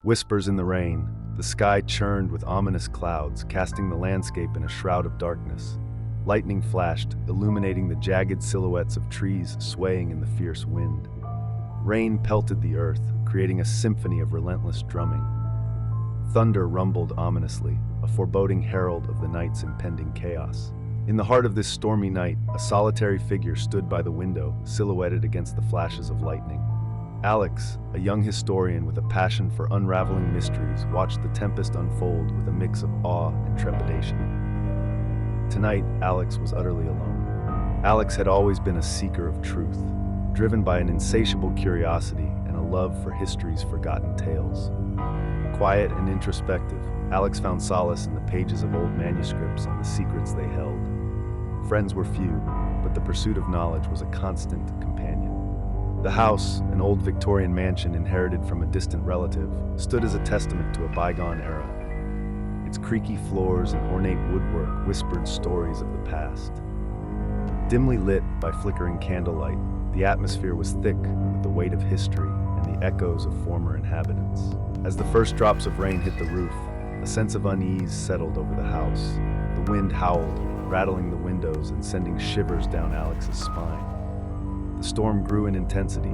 Whispers in the rain. The sky churned with ominous clouds, casting the landscape in a shroud of darkness. Lightning flashed, illuminating the jagged silhouettes of trees swaying in the fierce wind. Rain pelted the earth, creating a symphony of relentless drumming. Thunder rumbled ominously, a foreboding herald of the night's impending chaos. In the heart of this stormy night, a solitary figure stood by the window, silhouetted against the flashes of lightning. Alex, a young historian with a passion for unraveling mysteries, watched the tempest unfold with a mix of awe and trepidation. Tonight, Alex was utterly alone. Alex had always been a seeker of truth, driven by an insatiable curiosity and a love for history's forgotten tales. Quiet and introspective, Alex found solace in the pages of old manuscripts and the secrets they held. Friends were few, but the pursuit of knowledge was a constant companion. The house, an old Victorian mansion inherited from a distant relative, stood as a testament to a bygone era. Its creaky floors and ornate woodwork whispered stories of the past. Dimly lit by flickering candlelight, the atmosphere was thick with the weight of history and the echoes of former inhabitants. As the first drops of rain hit the roof, a sense of unease settled over the house. The wind howled, rattling the windows and sending shivers down Alex's spine. The storm grew in intensity,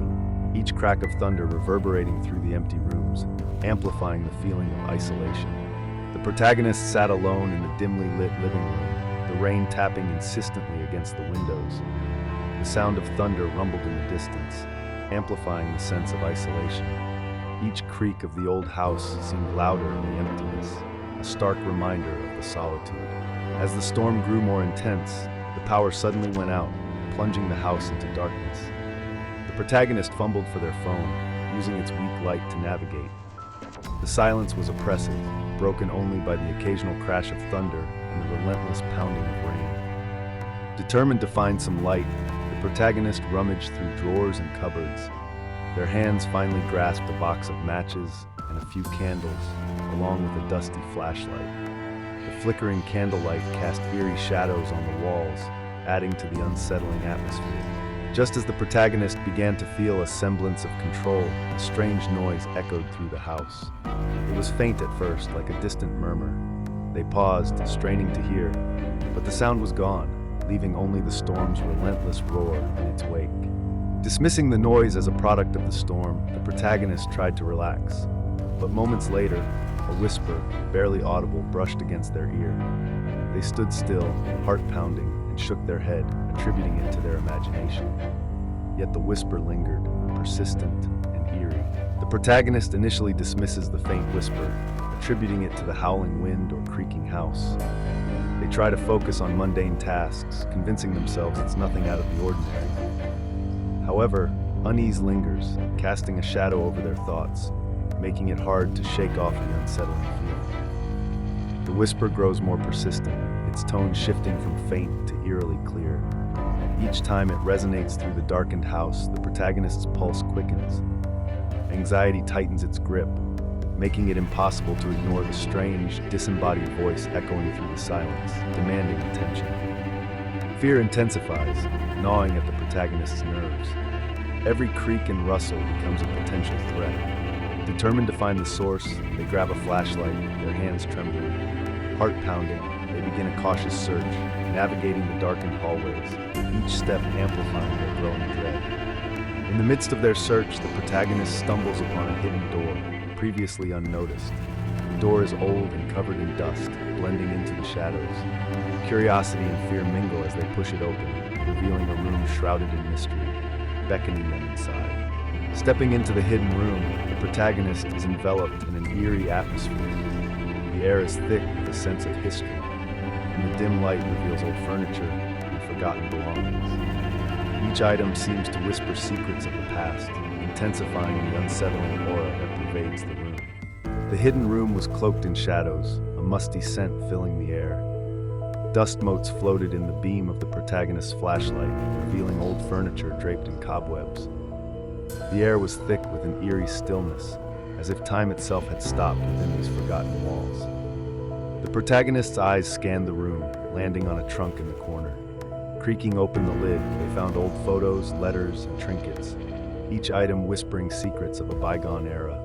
each crack of thunder reverberating through the empty rooms, amplifying the feeling of isolation. The protagonist sat alone in the dimly lit living room, the rain tapping insistently against the windows. The sound of thunder rumbled in the distance, amplifying the sense of isolation. Each creak of the old house seemed louder in the emptiness, a stark reminder of the solitude. As the storm grew more intense, the power suddenly went out, plunging the house into darkness. The protagonist fumbled for their phone, using its weak light to navigate. The silence was oppressive, broken only by the occasional crash of thunder and the relentless pounding of rain. Determined to find some light, the protagonist rummaged through drawers and cupboards. Their hands finally grasped a box of matches and a few candles, along with a dusty flashlight. The flickering candlelight cast eerie shadows on the walls, adding to the unsettling atmosphere. Just as the protagonist began to feel a semblance of control, a strange noise echoed through the house. It was faint at first, like a distant murmur. They paused, straining to hear, but the sound was gone, leaving only the storm's relentless roar in its wake. Dismissing the noise as a product of the storm, the protagonist tried to relax. But moments later, a whisper, barely audible, brushed against their ear. They stood still, heart pounding, and shook their head, attributing it to their imagination. Yet the whisper lingered, persistent and eerie. The protagonist initially dismisses the faint whisper, attributing it to the howling wind or creaking house. They try to focus on mundane tasks, convincing themselves it's nothing out of the ordinary. However, unease lingers, casting a shadow over their thoughts, making it hard to shake off the unsettling feeling. The whisper grows more persistent, its tone shifting from faint to eerily clear. Each time it resonates through the darkened house, the protagonist's pulse quickens. Anxiety tightens its grip, making it impossible to ignore the strange, disembodied voice echoing through the silence, demanding attention. Fear intensifies, gnawing at the protagonist's nerves. Every creak and rustle becomes a potential threat. Determined to find the source, they grab a flashlight, their hands trembling. Heart pounding, they begin a cautious search, navigating the darkened hallways, each step amplifying their growing dread. In the midst of their search, the protagonist stumbles upon a hidden door, previously unnoticed. The door is old and covered in dust, blending into the shadows. Curiosity and fear mingle as they push it open, revealing a room shrouded in mystery, beckoning them inside. Stepping into the hidden room, the protagonist is enveloped in an eerie atmosphere. The air is thick with a sense of history, and the dim light reveals old furniture and forgotten belongings. Each item seems to whisper secrets of the past, intensifying the unsettling aura that pervades the room. The hidden room was cloaked in shadows, a musty scent filling the air. Dust motes floated in the beam of the protagonist's flashlight, revealing old furniture draped in cobwebs. The air was thick with an eerie stillness, as if time itself had stopped within these forgotten walls. The protagonist's eyes scanned the room, landing on a trunk in the corner. Creaking open the lid, they found old photos, letters, and trinkets, each item whispering secrets of a bygone era.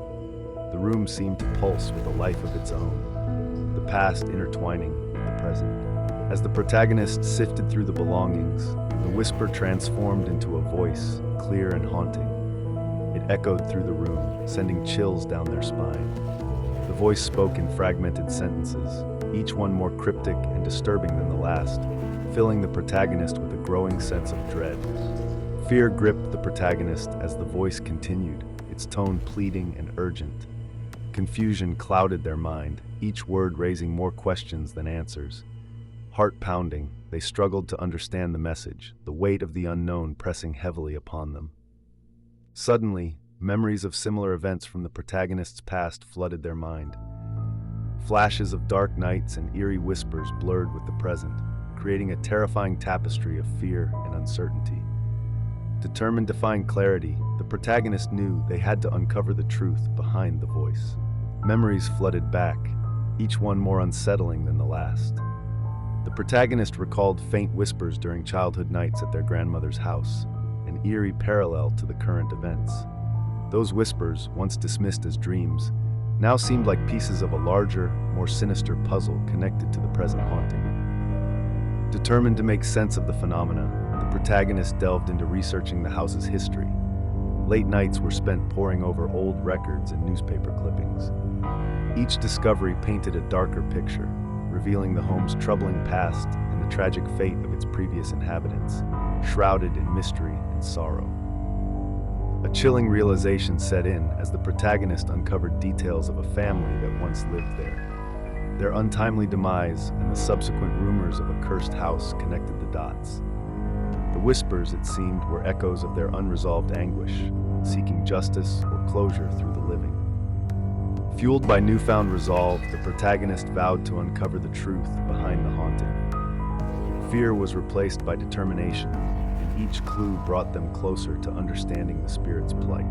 The room seemed to pulse with a life of its own, the past intertwining with the present. As the protagonist sifted through the belongings, the whisper transformed into a voice, clear and haunting. It echoed through the room, sending chills down their spine. The voice spoke in fragmented sentences, each one more cryptic and disturbing than the last, filling the protagonist with a growing sense of dread. Fear gripped the protagonist as the voice continued, its tone pleading and urgent. Confusion clouded their mind, each word raising more questions than answers. Heart pounding, they struggled to understand the message, the weight of the unknown pressing heavily upon them. Suddenly, memories of similar events from the protagonist's past flooded their mind. Flashes of dark nights and eerie whispers blurred with the present, creating a terrifying tapestry of fear and uncertainty. Determined to find clarity, the protagonist knew they had to uncover the truth behind the voice. Memories flooded back, each one more unsettling than the last. The protagonist recalled faint whispers during childhood nights at their grandmother's house, an eerie parallel to the current events. Those whispers, once dismissed as dreams, now seemed like pieces of a larger, more sinister puzzle connected to the present haunting. Determined to make sense of the phenomena, the protagonist delved into researching the house's history. Late nights were spent poring over old records and newspaper clippings. Each discovery painted a darker picture, revealing the home's troubling past and the tragic fate of its previous inhabitants, shrouded in mystery and sorrow. A chilling realization set in as the protagonist uncovered details of a family that once lived there. Their untimely demise and the subsequent rumors of a cursed house connected the dots. The whispers, it seemed, were echoes of their unresolved anguish, seeking justice or closure through the living. Fueled by newfound resolve, the protagonist vowed to uncover the truth behind the haunting. Fear was replaced by determination, and each clue brought them closer to understanding the spirit's plight.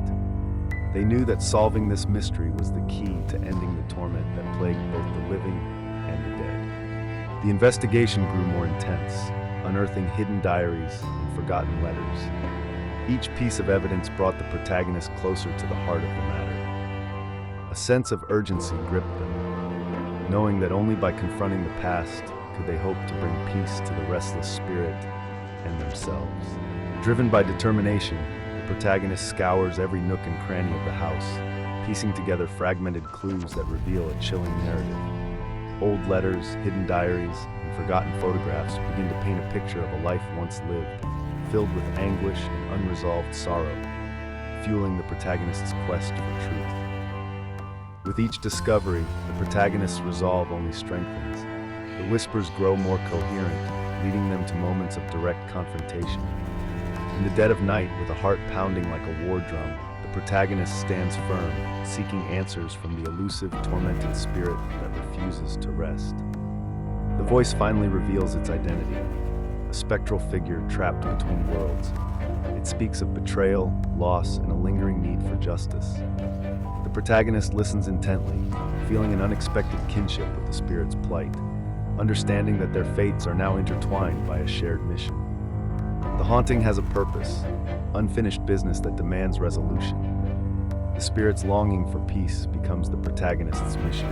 They knew that solving this mystery was the key to ending the torment that plagued both the living and the dead. The investigation grew more intense, unearthing hidden diaries and forgotten letters. Each piece of evidence brought the protagonist closer to the heart of the matter. A sense of urgency gripped them, knowing that only by confronting the past could they hope to bring peace to the restless spirit and themselves. Driven by determination, the protagonist scours every nook and cranny of the house, piecing together fragmented clues that reveal a chilling narrative. Old letters, hidden diaries, and forgotten photographs begin to paint a picture of a life once lived, filled with anguish and unresolved sorrow, fueling the protagonist's quest for truth. With each discovery, the protagonist's resolve only strengthens. The whispers grow more coherent, leading them to moments of direct confrontation. In the dead of night, with a heart pounding like a war drum, the protagonist stands firm, seeking answers from the elusive, tormented spirit that refuses to rest. The voice finally reveals its identity, a spectral figure trapped between worlds. It speaks of betrayal, loss, and a lingering need for justice. The protagonist listens intently, feeling an unexpected kinship with the spirit's plight, understanding that their fates are now intertwined by a shared mission. The haunting has a purpose, unfinished business that demands resolution. The spirit's longing for peace becomes the protagonist's mission.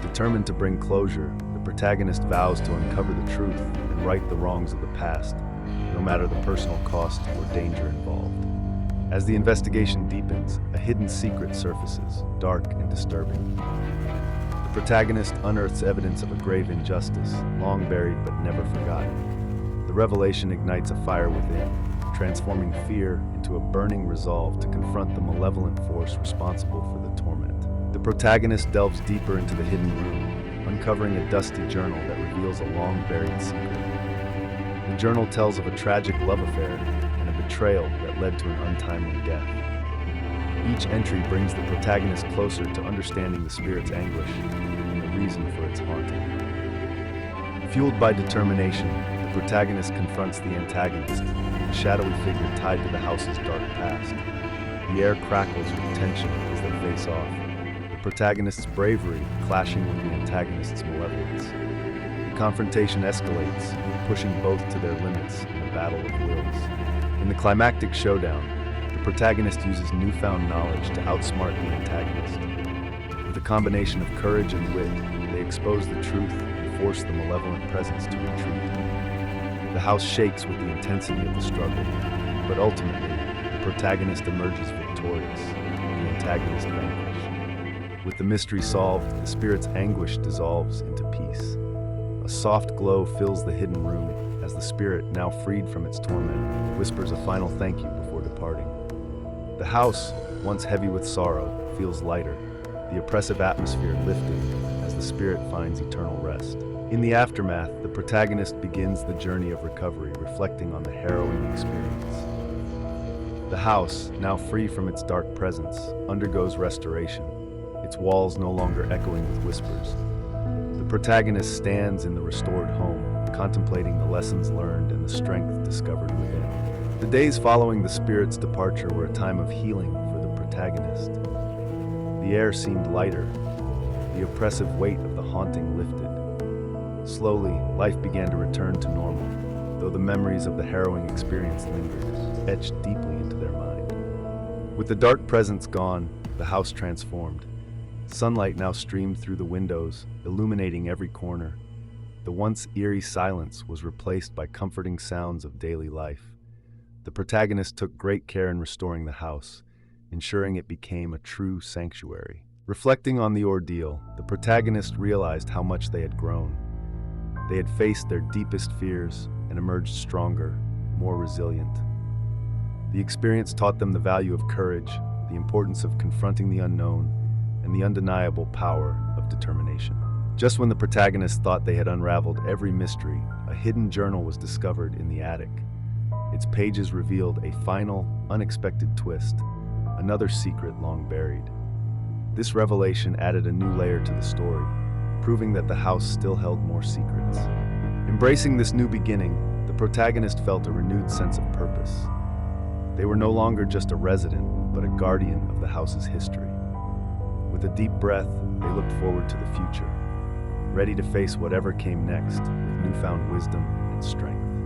Determined to bring closure, the protagonist vows to uncover the truth and right the wrongs of the past, no matter the personal cost or danger involved. As the investigation deepens, a hidden secret surfaces, dark and disturbing. The protagonist unearths evidence of a grave injustice, long buried but never forgotten. The revelation ignites a fire within, transforming fear into a burning resolve to confront the malevolent force responsible for the torment. The protagonist delves deeper into the hidden room, uncovering a dusty journal that reveals a long-buried secret. The journal tells of a tragic love affair and a betrayal that led to an untimely death. Each entry brings the protagonist closer to understanding the spirit's anguish and the reason for its haunting. Fueled by determination, the protagonist confronts the antagonist, a shadowy figure tied to the house's dark past. The air crackles with tension as they face off, the protagonist's bravery clashing with the antagonist's malevolence. The confrontation escalates, pushing both to their limits in a battle of wills. In the climactic showdown, the protagonist uses newfound knowledge to outsmart the antagonist. a combination of courage and wit, they expose the truth and force the malevolent presence to retreat. The house shakes with the intensity of the struggle, but ultimately, the protagonist emerges victorious, the antagonist vanquished. With the mystery solved, the spirit's anguish dissolves into peace. A soft glow fills the hidden room as the spirit, now freed from its torment, whispers a final thank you before departing. The house, once heavy with sorrow, feels lighter, the oppressive atmosphere lifted as the spirit finds eternal rest. In the aftermath, the protagonist begins the journey of recovery, reflecting on the harrowing experience. The house, now free from its dark presence, undergoes restoration, its walls no longer echoing with whispers. The protagonist stands in the restored home, contemplating the lessons learned and the strength discovered within. The days following the spirit's departure were a time of healing for the protagonist. The air seemed lighter, the oppressive weight of the haunting lifted. Slowly, life began to return to normal, though the memories of the harrowing experience lingered, etched deeply into their mind. With the dark presence gone, the house transformed. Sunlight now streamed through the windows, illuminating every corner. The once eerie silence was replaced by comforting sounds of daily life. The protagonist took great care in restoring the house, ensuring it became a true sanctuary. Reflecting on the ordeal, the protagonist realized how much they had grown. They had faced their deepest fears and emerged stronger, more resilient. The experience taught them the value of courage, the importance of confronting the unknown, and the undeniable power of determination. Just when the protagonists thought they had unraveled every mystery, a hidden journal was discovered in the attic. Its pages revealed a final, unexpected twist, another secret long buried. This revelation added a new layer to the story, proving that the house still held more secrets. Embracing this new beginning, the protagonist felt a renewed sense of purpose. They were no longer just a resident, but a guardian of the house's history. With a deep breath, they looked forward to the future, ready to face whatever came next with newfound wisdom and strength.